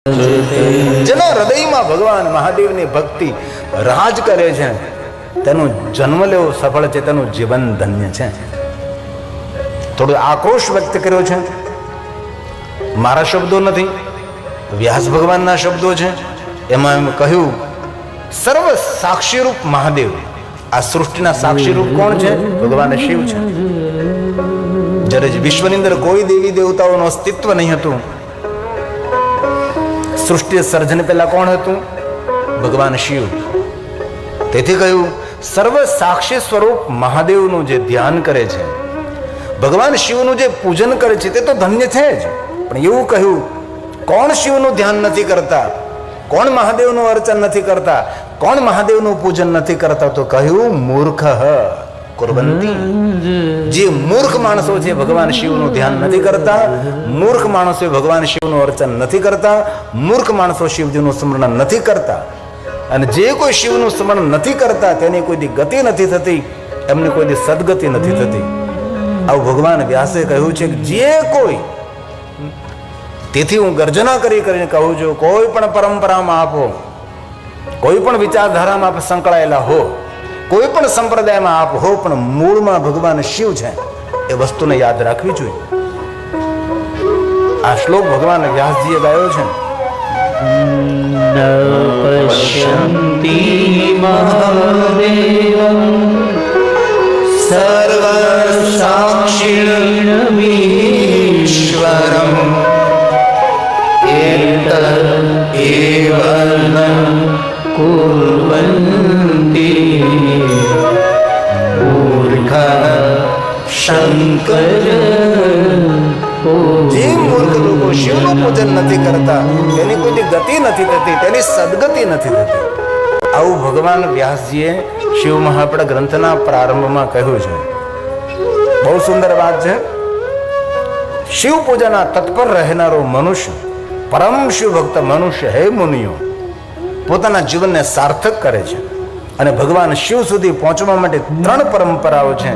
જેના હૃદયમાં ભગવાન મહાદેવની ભક્તિ રાજ કરે છે તેનો જન્મ લેવો સફળ છે, તેનું જીવન ધન્ય છે. થોડો આક્રોશ વ્યક્ત કર્યો છે. મારા શબ્દો નથી, વ્યાસ ભગવાનના શબ્દો છે. એમાં એમ કહ્યું, સર્વ સાક્ષી રૂપ મહાદેવ. આ સૃષ્ટિના સાક્ષી રૂપ કોણ છે? ભગવાન શિવ છે. જ્યારે વિશ્વની અંદર કોઈ દેવી દેવતાઓનું અસ્તિત્વ નહીં હતું, સૃષ્ટિ સર્જન પહેલા કોણ હતું? ભગવાન શિવ. તેથી કહ્યું, સર્વ સાક્ષી સ્વરૂપ મહાદેવનું જે ધ્યાન કરે છે, ભગવાન શિવનું જે પૂજન કરે છે, તે તો ધન્ય છે જ. પણ એવું કહ્યું, કોણ શિવનું ધ્યાન નથી કરતા, કોણ મહાદેવનું અર્ચન નથી કરતા, કોણ મહાદેવનું પૂજન નથી કરતા? તો કહ્યું, મૂર્ખ કુર્વંતી. જે મૂર્ખ માણસો છે ભગવાન શિવનું ધ્યાન નથી કરતા, મૂર્ખ માણસો ભગવાન શિવનું અર્ચન નથી કરતા, મૂર્ખ માણસો શિવજીનું સ્મરણ નથી કરતા. અને જે કોઈ શિવનું સ્મરણ નથી કરતા તેની કોઈ દી ગતિ નથી થતી, એમની કોઈ દી સદગતિ નથી થતી. આવું ભગવાન વ્યાસે કહ્યું છે કે જે કોઈ, તેથી હું ગર્જના કરીને કહું છું, કોઈ પણ પરંપરામાં આપો, કોઈ પણ વિચારધારામાં આપ સંકળાયેલા હો, કોઈ પણ સંપ્રદાયમાં આપ હો, પણ મૂળમાં ભગવાન શિવ છે એ વસ્તુને યાદ રાખવી જોઈએ. આ શ્લોક ભગવાન વ્યાસજીએ ગાયો છે. પશ્યન્તિ મહાદેવં સર્વ સાક્ષિણમીશ્વરં એતદ એવ ન કુર્વન્તિ મૂર્ખઃ શંકર. જે મૂર્ખ લોકો શિવનું પૂજન નથી કરતા તેની કોઈ ગતિ નથી થતી, તેની સદગતિ નથી થતી. આવું ભગવાન વ્યાસજીએ શિવ મહાપડ ગ્રંથના પ્રારંભમાં કહ્યું છે. બહુ સુંદર વાત છે. શિવ પૂજાના તત્પર રહેનારો મનુષ્ય, પરમ શિવ ભક્ત મનુષ્ય, હે મુનિઓ, પોતાના જીવનને સાર્થક કરે છે. અને ભગવાન શિવ સુધી પહોંચવા માટે 3 પરંપરાઓ છે.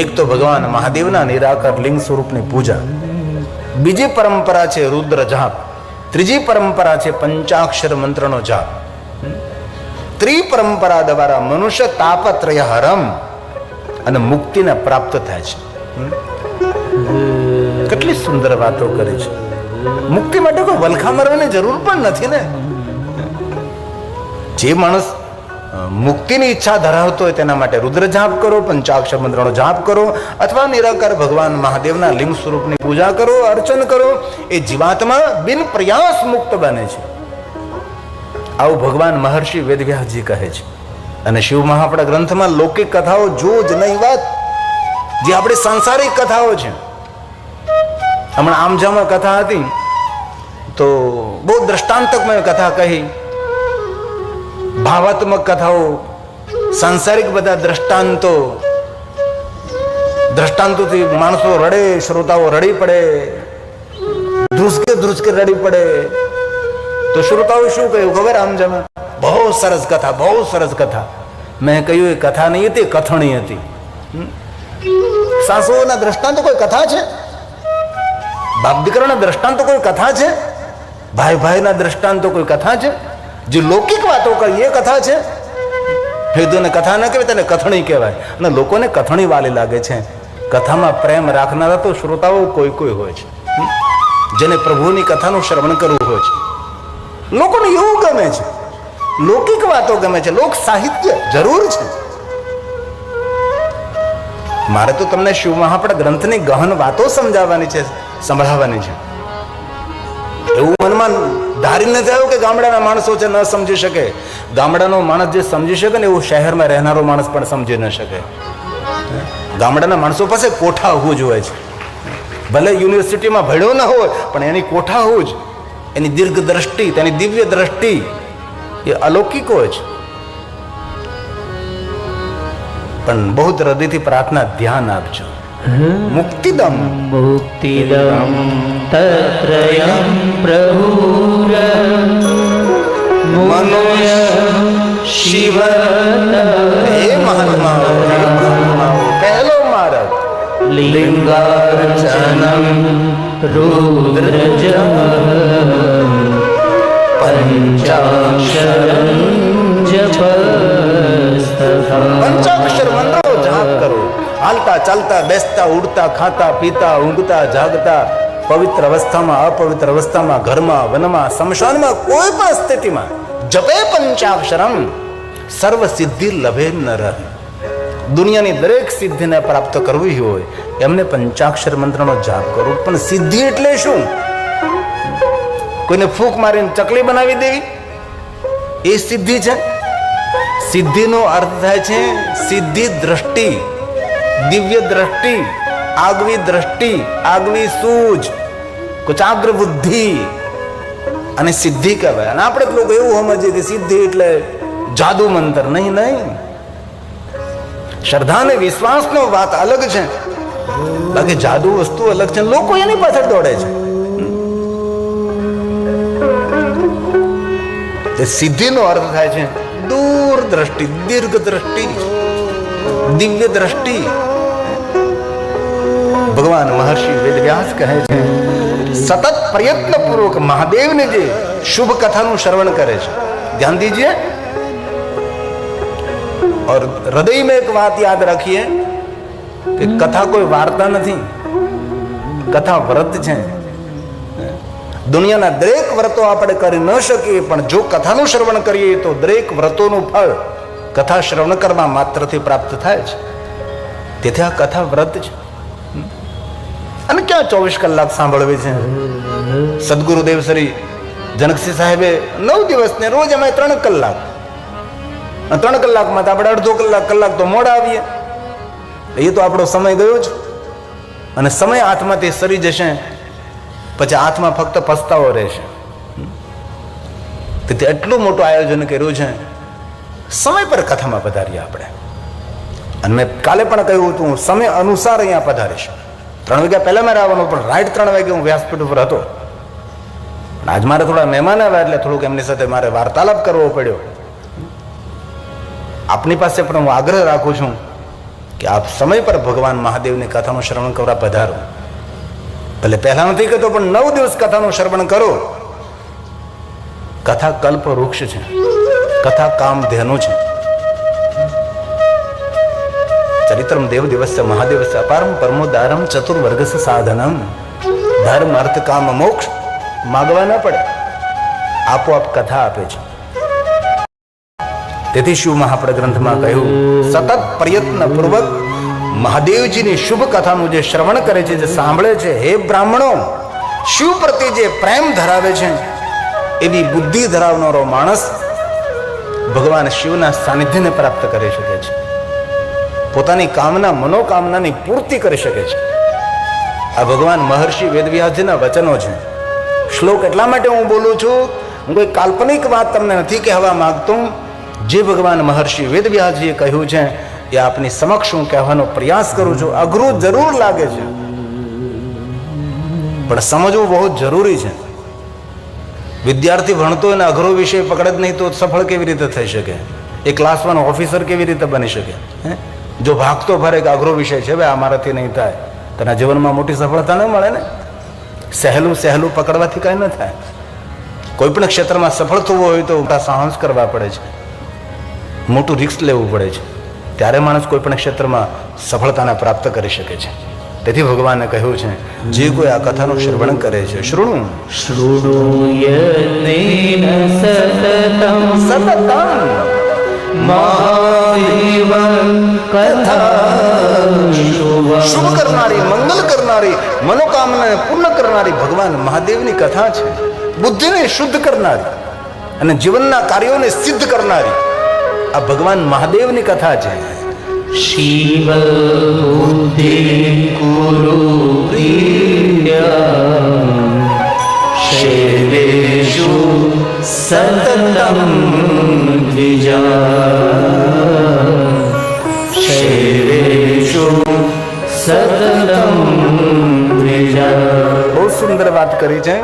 એક તો ભગવાન મહાદેવના નિરાકાર લિંગ સ્વરૂપની પૂજા, બીજી પરંપરા છે રુદ્ર જાપ, ત્રીજી પરંપરા છે પંચાક્ષર મંત્રનો જાપ. ત્રિપરંપરા દ્વારા મનુષ્ય તાપત્રય હરમ અને મુક્તિને પ્રાપ્ત થાય છે. કેટલી સુંદર વાતો કરે છે. મુક્તિ માટે કોઈ વલખા મારવાની જરૂર પણ નથી ને. જે માણસ મુક્તિની ઈચ્છા ધરાવતો હોય તેના માટે રુદ્ર જાપ કરો, પંચાક્ષર મંત્રનો જાપ કરો, અથવા નિરાકાર ભગવાન મહાદેવના લિંગ સ્વરૂપની પૂજા કરો, અર્ચન કરો. એ જીવાત્મા બિન પ્રયાસ મુક્ત બને છે. આવું ભગવાન મહર્ષિ વેદવ્યાસજી કહે છે. અને શિવ મહાપડા ગ્રંથમાં લૌકિક કથાઓ જો જ નહીં વાત, જે આપણી સાંસારિક કથાઓ છે. હમણાં આમજામાં કથા હતી તો બહુ દ્રષ્ટાંતકમય કથા કહી, ભાવાત્મક કથાઓ, સાંસારિક બધા દ્રષ્ટાંતોથી માણસો રડે, શ્રોતાઓ રડી પડે, ધ્રુસકે રડી પડે. તો શ્રોતાઓ શું કહ્યું ખબર? આમજામાં બહુ સરસ કથા, બહુ સરસ કથા. મેં કહ્યું એ કથા નહીં હતી, કથણી હતી. સાસુઓના દ્રષ્ટાંતો કોઈ કથા છે? બાપ દીકરાના દ્રષ્ટાંતો કોઈ કથા છે? ભાઈ ભાઈના દ્રષ્ટાંતો કોઈ કથા છે? જે લૌકિક વાતો કરી એ કથા છે? હેદુને કથા ન કહેવાય, તેને કથણી કહેવાય. અને લોકોને કથણી વાલી લાગે છે. કથામાં પ્રેમ રાખનારા તો શ્રોતાઓ કોઈ હોય છે, જેને પ્રભુની કથાનું શ્રવણ કરવું હોય છે. લોકોને એવું ગમે છે, લૌકિક વાતો ગમે છે, લોક સાહિત્ય જરૂર છે. મારે તો તમને શિવ મહાપડા ગ્રંથની ગહન વાતો સમજાવવાની છે, સંભળાવવાની છે. એવું મનમાં ધારી નથી આવ્યું કે ગામડાના માણસો છે ન સમજી શકે. ગામડાનો માણસ જે સમજી શકે ને એવું શહેરમાં રહેનારો માણસ પણ સમજી ન શકે. ગામડાના માણસો પાસે કોઠા હોવું જોઈએ છે. ભલે યુનિવર્સિટીમાં ભણ્યો ન હોય, પણ એની કોઠા હોવું જ, એની દીર્ઘ દ્રષ્ટિ, તેની દિવ્ય દ્રષ્ટિ એ અલૌકિક હોય છે. પણ બહુ હૃદયથી પ્રાર્થના, ધ્યાન આપજો. મુક્તિદમ મુક્તિદમ તત્રયં પ્રભુર મનુષ્ય શિવ. હે મહાત્માઓ, પહેલો માર્ગ લિંગાર્ચનમ રુદ્રજમ પંચાક્ષરં જપસ્તથા પંચાક્ષર મંત્રો જાપ કરો. હાલતા ચાલતા બેસતા ઉડતા ખાતા પીતા ઊંઘતા જાગતા, પવિત્ર અવસ્થામાં અપવિત્ર અવસ્થામાં, ઘરમાં વનમાં સ્મશાનમાં, કોઈ પણ સ્થિતિમાં જપે પંચાક્ષરમ સર્વ સિદ્ધિ લભે નર. દુનિયાની દરેક સિદ્ધિને પ્રાપ્ત કરવી હોય એમને પંચાક્ષર મંત્રનો જાપ કરો. પણ સિદ્ધિ એટલે શું? કોઈને ફૂંક મારીને ચકલી બનાવી દેવી એ સિદ્ધિ છે? સિદ્ધિનો અર્થ થાય છે સિદ્ધિ દ્રષ્ટિ, દિવ્ય દ્રષ્ટિ, આગવી દ્રષ્ટિ, આગવી સૂઝ, કુચાગ્ર બુદ્ધિ અને સિદ્ધિ કહેવાય. અને આપણે લોકો એવું સમજીએ કે સિદ્ધિ એટલે જાદુ મંત્ર. નહીં નહીં, શ્રદ્ધા અને વિશ્વાસનો વાત અલગ છે, બાકી જાદુ વસ્તુ અલગ છે. લોકો એની પાછળ દોડે છે. એ સિદ્ધિનો અર્થ થાય છે દૂર દ્રષ્ટિ, દીર્ઘ દ્રષ્ટિ, દિવ્ય દ્રષ્ટિ. ભગવાન મહર્ષિ વેદવ્યાસ કહે છે સતત પ્રયત્ન પૂર્વક મહાદેવને જે શુભ કથાનું શ્રવણ કરે છે, ધ્યાન દીजिए और हृदय में एक बात याद रखिए कि कथा कोई वार्ता नहीं, कथा व्रत છે. દુનિયાના દરેક વ્રતો આપણે કરી ન શકીએ, પણ જો કથાનું શ્રવણ કરીએ તો દરેક વ્રતોનું ફળ કથા શ્રવણ કરવા માત્રથી પ્રાપ્ત થાય છે. તેથી આ કથા વ્રત છે. અને ક્યાં 24 કલાક સાંભળવી છે? સદગુરુદેવ શ્રી જનકસિંહ સાહેબે 9 દિવસને રોજ અમે 3 કલાક, 3 કલાકમાં તો આપણે અડધો કલાક તો મોડા આવીએ. એ તો આપણો સમય ગયો છે. અને સમય હાથમાંથી સરી જશે પછી હાથમાં ફક્ત પસ્તાવો રહેશે. તેથી એટલું મોટું આયોજન કર્યું છે. સમય પર કથામાં પધારીએ આપણે. અને મેં કાલે પણ કહ્યું હતું સમય અનુસાર અહીંયા પધારીશ. 3 વાગ્યા પહેલા મારે આવવાનું, પણ રાઈટ 3 વાગે હું વ્યાસપીઠ ઉપર હતો. આજ મારે થોડા મહેમાન આવ્યા એટલે થોડુંક એમની સાથે મારે વાર્તાલાપ કરવો પડ્યો. આપની પાસે પણ હું આગ્રહ રાખું છું કે આપ સમય પર ભગવાન મહાદેવની કથાનું શ્રવણ કરવા પધારો. ભલે પહેલા નથી કહેતો, પણ 9 દિવસ કથાનું શ્રવણ કરો. કથા કલ્પ વૃક્ષ છે, કથા કામ ધેનુ છે. ચરિત્રમ દેવ દિવસ્ય મહાદેવસ્ય અપારમ પરમોદારમ ચતુર્વર્ગસ્ય સાધનમ. ધર્મ અર્થ કામ મોક્ષ માગવા ન પડે, આપોઆપ કથા આપે છે. તેથી શિવ મહાપ્રદ ગ્રંથમાં કહ્યું સતત પ્રયત્ન પૂર્વક મહાદેવજીની શુભ કથાનું જે શ્રવણ કરે છે, જે સાંભળે છે, હે બ્રાહ્મણો, શિવ પ્રત્યે જે પ્રેમ ધરાવે છે એવી બુદ્ધિ ધરાવનારો માણસ ભગવાન શિવના સાનિધ્યને પ્રાપ્ત કરી શકે છે. પોતાની કામના મનોકામનાની પૂર્તિ કરી શકે છે. આ ભગવાન મહર્ષિ વેદવ્યાસજીના વચનો છે. શ્લોક એટલા માટે હું બોલું છું, હું કોઈ કાલ્પનિક વાત તમને નથી કહેવા માંગતો. જે ભગવાન મહર્ષિ વેદવ્યાસજીએ કહ્યું છે એ આપની સમક્ષ હું કહેવાનો પ્રયાસ કરું છું. અઘરું જરૂર લાગે છે, પણ સમજવું બહુ જરૂરી છે. વિદ્યાર્થી ભણતો એને અઘરો વિષય પકડે જ નહીં તો સફળ કેવી રીતે થઈ શકે? એ ક્લાસ 1 ઓફિસર કેવી રીતે બની શકે? જો ભાગતો ફરે કે અઘરો વિષય છે, ભાઈ અમારાથી નહીં થાય, તેના જીવનમાં મોટી સફળતા ન મળે ને. સહેલું સહેલું પકડવાથી કાંઈ ન થાય. કોઈ પણ ક્ષેત્રમાં સફળ થવું હોય તો મોટા સાહસ કરવા પડે છે, મોટું રિસ્ક લેવું પડે છે. ત્યારે માણસ કોઈ પણ ક્ષેત્રમાં સફળતાને પ્રાપ્ત કરી શકે છે. તેથી ભગવાને કહ્યું છે જે કોઈ આ કથાનું શ્રવણ કરે છે, શૃણુ શૃણુયન્નેન સતતમ મહાદેવ કથા શુભ કરનારી, મંગલ કરનારી, મનોકામનાને પૂર્ણ કરનારી ભગવાન મહાદેવની કથા છે. બુદ્ધિને શુદ્ધ કરનારી અને જીવનના કાર્યોને સિદ્ધ કરનારી આ ભગવાન મહાદેવની કથા છે. શિવ બુદ્ધિ કુરુ શૈલેષુ સતતમ દ્વિજા શૈલેષુ સતતમ દ્વિજા. બહુ સુંદર વાત કરી છે.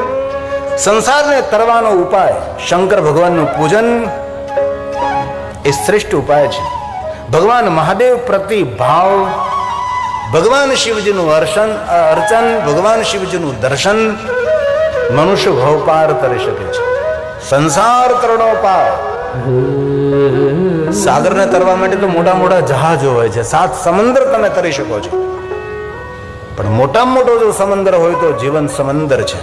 સંસારને તરવાનો ઉપાય શંકર ભગવાનનું પૂજન એ શ્રેષ્ઠ ઉપાય છે. ભગવાન મહાદેવ પ્રતિ ભાવ, ભગવાન શિવજીનું અર્ચન, ભગવાન શિવજીનું દર્શન મનુષ્ય ભાવ પાર કરી શકે છે. સંસાર તરણો પાર. સાગરને તરવા માટે તો મોટા મોટા જહાજો હોય છે, 7 સમંદર તમે તરી શકો છો, પણ મોટામાં મોટો જો સમંદર હોય તો જીવન સમંદર છે.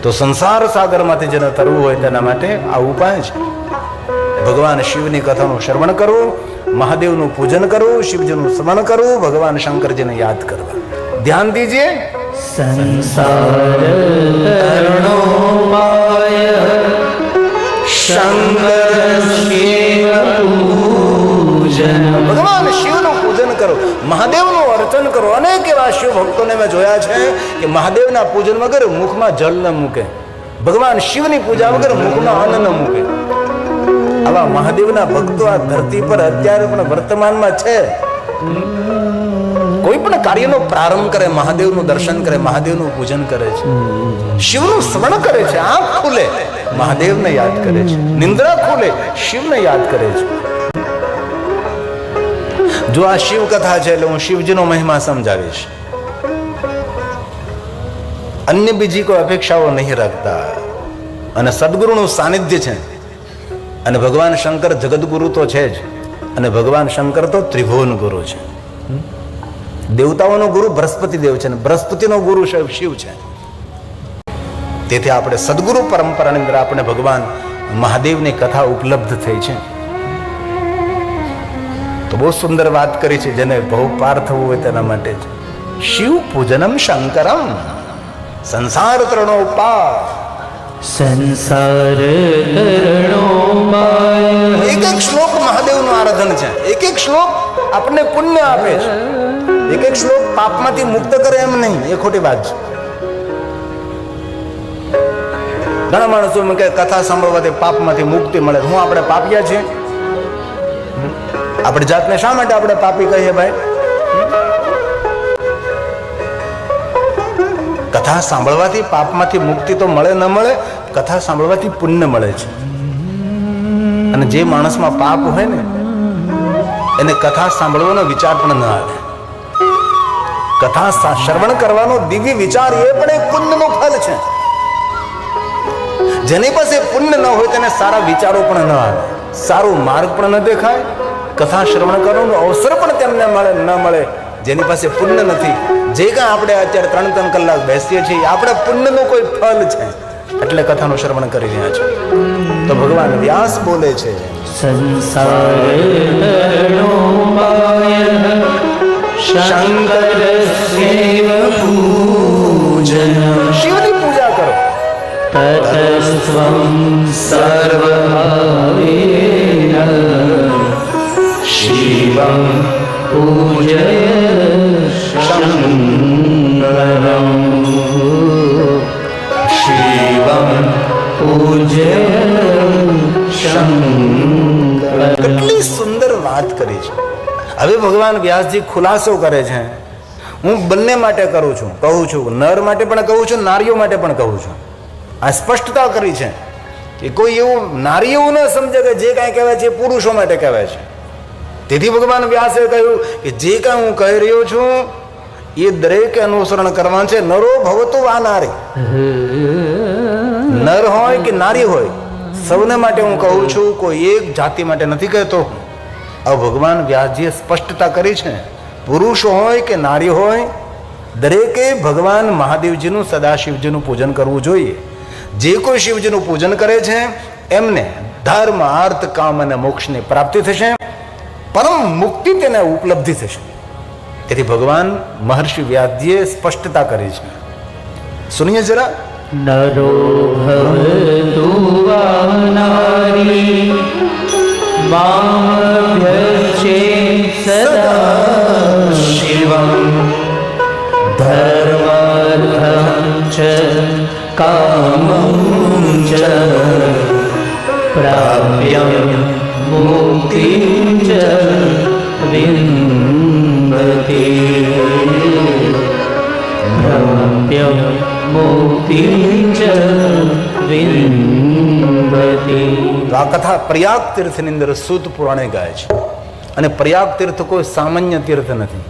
તો સંસાર સાગરમાંથી જેને તરવું હોય તેના માટે આ ઉપાય છે. ભગવાન શિવની કથાનું શ્રવણ કરવું, મહાદેવનું પૂજન કરવું, શિવજીનું સ્મરણ કરવું, ભગવાન શંકરજીને યાદ કરવા. ધ્યાન દીजिए. સંસાર તરણો પાય શંકર શિવ પૂજન. ભગવાન શિવનું પૂજન કરો, મહાદેવનું અર્ચન કરો. અનેક એવા શિવ ભક્તોને મેં જોયા છે કે મહાદેવના પૂજન વગર મુખમાં જળ ન મૂકે, ભગવાન શિવની પૂજા વગર મુખમાં અન્ન ન મૂકે. આવા મહાદેવના ભક્તો આ ધરતી પર અત્યારે પણ વર્તમાનમાં છે. કોઈ પણ કાર્યનો પ્રારંભ કરે, મહાદેવનું દર્શન કરે, મહાદેવનું પૂજન કરે છે, શિવનું સ્મરણ કરે છે. આંખ ખુલે મહાદેવને યાદ કરે છે, નિંદ્રા ખુલે શિવને યાદ કરે છે. જો આ શિવ કથા છે એટલે હું શિવજીનો મહિમા સમજાવીશ. અન્ય બીજી કોઈ અપેક્ષાઓ નહીં રાખતા. અને સદગુરુનું સાનિધ્ય છે. અને ભગવાન શંકર જગતગુરુ તો છે જ, અને ભગવાન શંકર તો ત્રિભુવન ગુરુ છે. દેવતાઓનો ગુરુ બૃહસ્પતિ દેવ છે, અને બૃહસ્પતિનો ગુરુ શિવ છે. તેથી આપણે સદગુરુ પરંપરાની અંદર આપણે ભગવાન મહાદેવની કથા ઉપલબ્ધ થઈ છે. તો બહુ સુંદર વાત કરી છે, જેને બહુ પાર થવું હોય તેના માટે જ. શિવ પૂજનમ શંકરમ સંસાર તરણો પાર. સંસાર તરણો પાય. એક એક શ્લોક મહાદેવનું આરાધન છે. એક એક શ્લોક આપણને પુણ્ય આપે છે. એક એક શ્લોક પાપમાંથી મુક્ત કરે એમ નહીં, એ ખોટી વાત છે. ઘણા માણસો એમ કે કથા સાંભળવાથી પાપમાંથી મુક્તિ મળે. હું આપણે પાપિયા છીએ? આપણે જાતને શા માટે આપણે પાપી કહીએ ભાઈ? કથા સાંભળવાથી પાપમાંથી મુક્તિ તો મળે ન મળે, કથા સાંભળવાથી પુણ્ય મળે છે. અને જે માણસમાં પાપ હોય ને એને કથા સાંભળવાનો વિચાર પણ ન આવે. કથા શ્રવણ કરવાનો દિવ્ય વિચાર એ પણ એક પુણ્યનું ફળ છે. જેની પાસે પુણ્ય ન હોય તેને સારા વિચારો પણ ન આવે, સારો માર્ગ પણ ન દેખાય, કથા શ્રવણ કરવાનો અવસર પણ તેમને મળે ન મળે. જેની પાસે પુણ્ય નથી, જે કાંઈ આપણે અત્યારે 3-3 કલાક બેસીએ છીએ, આપણે પુણ્યનું કોઈ ફળ છે એટલે કથાનું શ્રવણ કરી રહ્યા છે. તો ભગવાન વ્યાસ બોલે છે, સંસાર તરણો પાય શંકર શિવ પૂજન. શિવની પૂજા કરો. તતસ્ત્વં સર્વભાવેન શિવં પૂજય શંકરં. શિવં પૂજય શંકરં. કેટલી સુંદર વાત કરી છે. હવે ભગવાન વ્યાસજી ખુલાસો કરે છે. હું બંને માટે કરું છું, કહું છું, નર માટે પણ કહું છું, નારીઓ માટે પણ કહું છું. આ સ્પષ્ટતા કરી છે કે કોઈ એવું નારી એવું ન સમજે કે જે કાંઈ કહેવાય છે એ પુરુષો માટે કહેવાય છે. તેથી ભગવાન વ્યાસે કહ્યું કે જે કાંઈ હું કહી રહ્યો છું એ દરેકે અનુસરણ કરવાનું છે. નરો ભવતો વા નારી, નર હોય કે નારી હોય, સૌને માટે હું કહું છું, કોઈ એક જાતિ માટે નથી કહેતો. આ ભગવાન વ્યાસજીએ સ્પષ્ટતા કરી છે. પુરુષ હોય કે નારી હોય, દરેકે ભગવાન મહાદેવજીનું સદાશિવજીનું પૂજન કરવું જોઈએ. જે કોઈ શિવજીનું પૂજન કરે છે એમને ધર્મ, અર્થ, કામ અને મોક્ષની પ્રાપ્તિ થશે, પરમ મુક્તિ તેને ઉપલબ્ધિ થશે. તેથી ભગવાન મહર્ષિ વ્યાસજીએ સ્પષ્ટતા કરી છે. સુનિએ જરા. નરો ભવતુ વા નારી માભ્યર્ચે સદા શિવં ધર્માર્થં ચ કામં ચ પ્રાપ્ય મુક્તિં ચ વિંદતિ. પ્રાપ્ય મુક્તિં ચ વિંદતિ. આ કથા પ્રયાગ તીર્થની અંદર સૂત પુરાણે ગાય છે. અને પ્રયાગ તીર્થ કોઈ સામાન્ય તીર્થ નથી,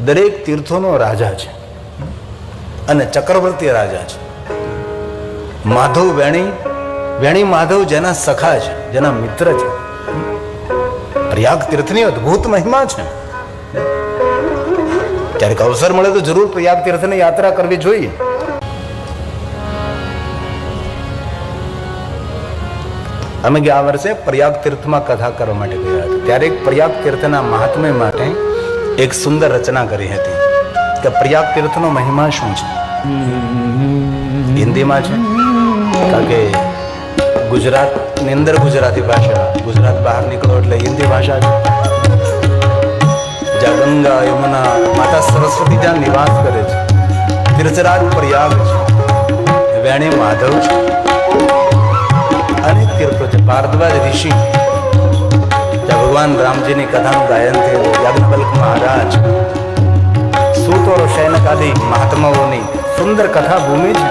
દરેક તીર્થોનો રાજા છે અને ચક્રવર્તી રાજા છે. માધવ વેણી વેણી માધવ જેના સખા છે, જેના મિત્ર છે. પ્રયાગ તીર્થની અદ્ભુત મહિમા છે. ક્યારેક અવસર મળે તો જરૂર પ્રયાગ તીર્થની યાત્રા કરવી જોઈએ. અમે ગયા વર્ષે પ્રયાગ તીર્થમાં કથા કરવા માટે ગયા હતા. ત્યારે એક પ્રયાગ તીર્થના મહાત્મ્ય માટે એક સુંદર રચના કરી હતી કે પ્રયાગ તીર્થનો મહિમા શું છે. હિન્દીમાં છે, કારણ કે ગુજરાતની અંદર ગુજરાતી ભાષા, ગુજરાત બહાર નીકળો એટલે હિન્દી ભાષા છે. જ્યાં ગંગા યમુના માતા સરસ્વતી જ્યાં નિવાસ કરે છે, તીર્થરાજ પ્રયાગ છે, વેણી માધવ છે, અનેક તીર્થો છે. ભારદ્વાજ ઋષિ જ્યાં ભગવાન રામજીની કથાનું ગાયન થયેલું, યાજ્ઞવલ્ક મહારાજ, સૂત और शैनक आदि महात्माओं सुंदर कथा भूमि है.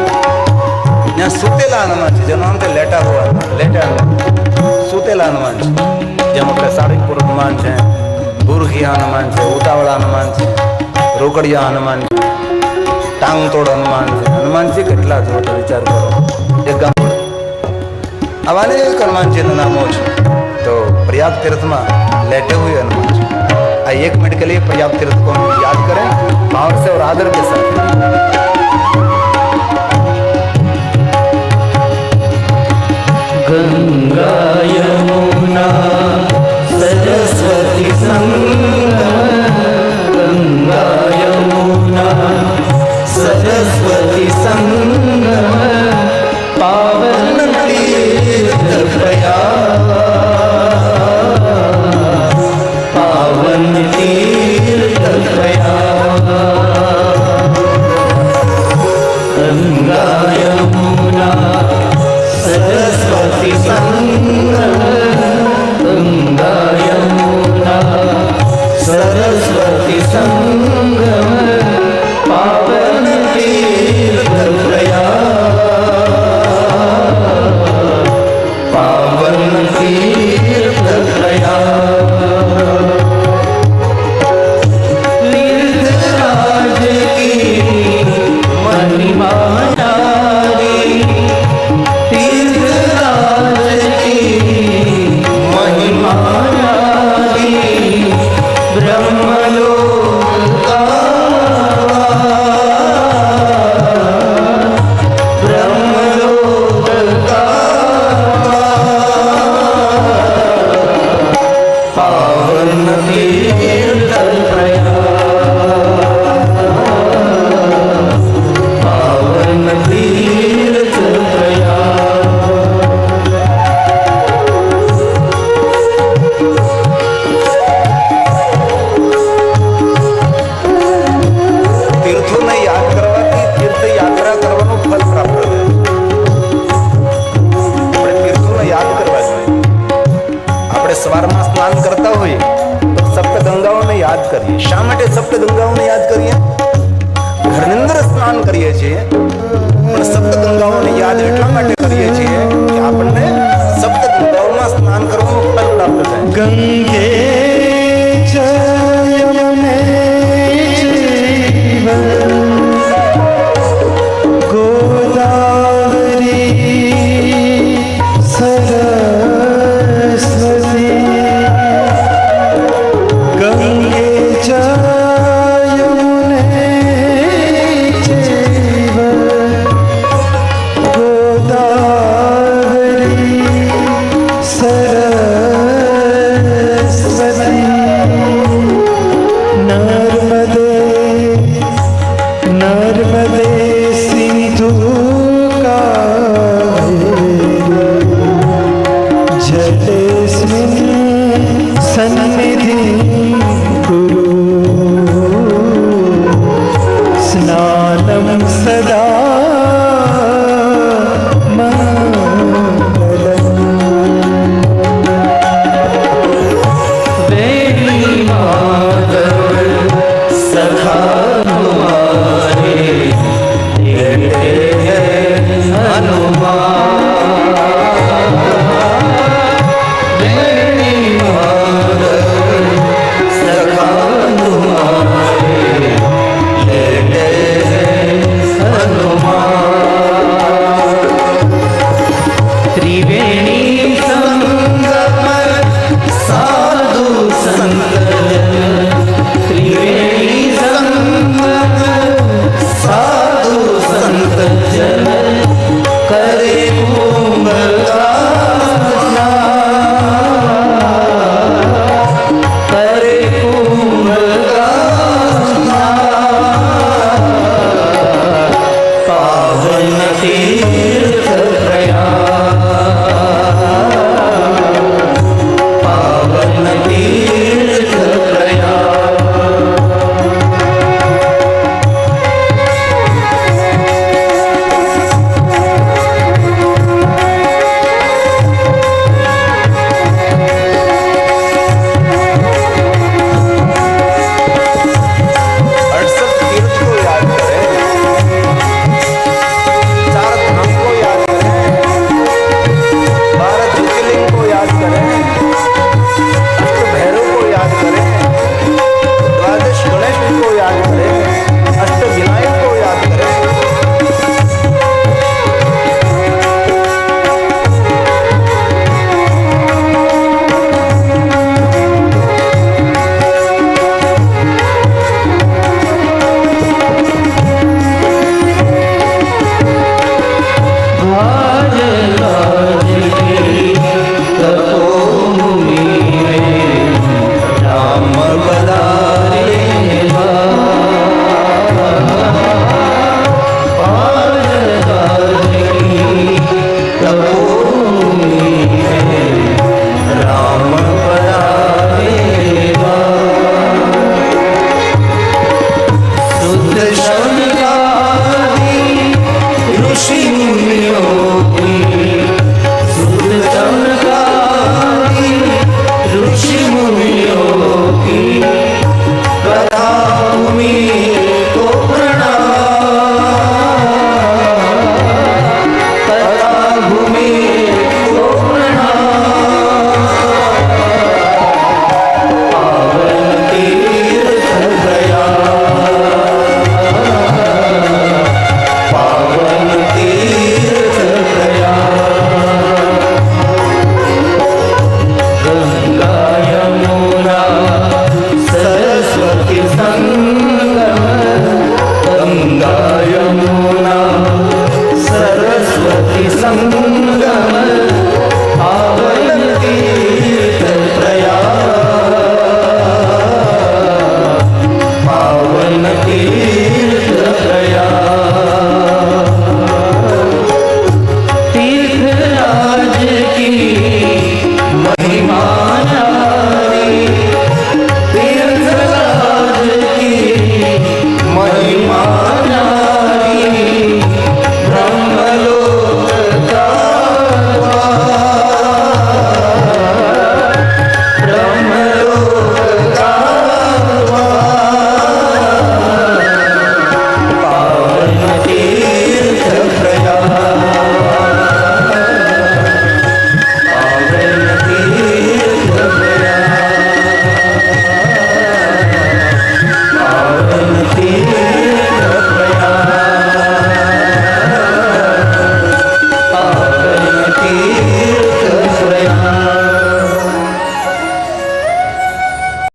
यहाँ सुतेला हनुमान છે, જેનો નામ છે લેટા હુઆ, લેટા સુતેલા હનુમાન છે. જેમ આપણે સાળીપુર હનુમાન છે, બુરખિયા હનુમાન છે, ઉતાવળા હનુમાન છે, રોકડિયા હનુમાન છે, ટાંગતોડ હનુમાન છે. હનુમાનજી કેટલા જો તો વિચાર કરો. એક ગામ આવા અનેક હનુમાનજીના નામો છે. તો प्रयाग तीर्थ में लेटे हुए हनुमान जी, 1 मिनट के लिए प्रयाग तीर्थ को हम याद करें भाव से और आदर के साथ. गंगा यमुना सरस्वती संगम, गंगा यमुना सरस्वती संगम, पावन तीर्थ प्रयाग, पावन तीर्थ प्रयाग. गंगा यमुना सरस्वती संगम, गंगा यमुना सरस्वती संगम, पावन तीर्थ प्रयाग, पावन तीर्थ प्रयाग. तीर्थराज की महिमा नारी, तीर्थराज की महिमा नारी, ब्रह्मलोक का, ब्रह्मलोक का पावन तीर्थ प्रयाग, पावन तीर्थ प्रयाग. તીર્થોને યાદ કરવાથી તીર્થ યાત્રા કરવાનું ફલ પ્રાપ્ત થાય. આપણે તીર્થોને યાદ કરવા જોઈએ. આપણે સવારમાં સ્નાન કરતા હોઈએ તો સપ્તગંગાઓને યાદ કરીએ. શા માટે સપ્તગંગાઓને યાદ કરીએ? ઘરની અંદર સ્નાન કરીએ છીએ, પણ સપ્તગંગાઓને યાદ એટલા માટે કરીએ છીએ કે આપણને સપ્તગંગાઓમાં સ્નાન કરવાનું ફલ પ્રાપ્ત થાય. ગંગા